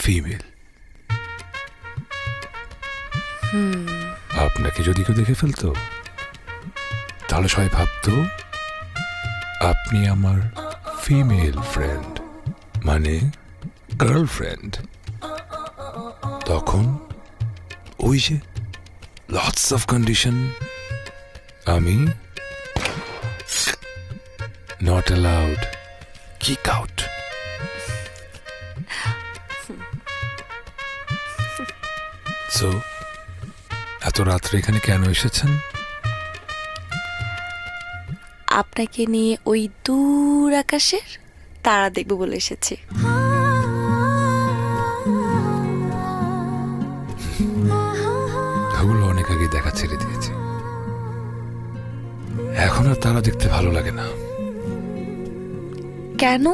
Female. আপনাকে যদি কেউ দেখে ফেলতো তাহলে সবাই ভাবতো আপনি আমার ফিমেল ফ্রেন্ড, মানে গার্লফ্রেন্ড। তখন ওই যে লটস অফ কন্ডিশন, আমি not allowed, kick out. So এত রাত্রে এখানে কেন এসেছেন? আপনাকে নিয়ে ওই দূর আকাশের তারা দেখবো বলে এসেছি। ওগুলো অনেক আগে দেখা ছেড়ে দিয়েছে, এখন আর তারা দেখতে ভালো লাগে না। কেন?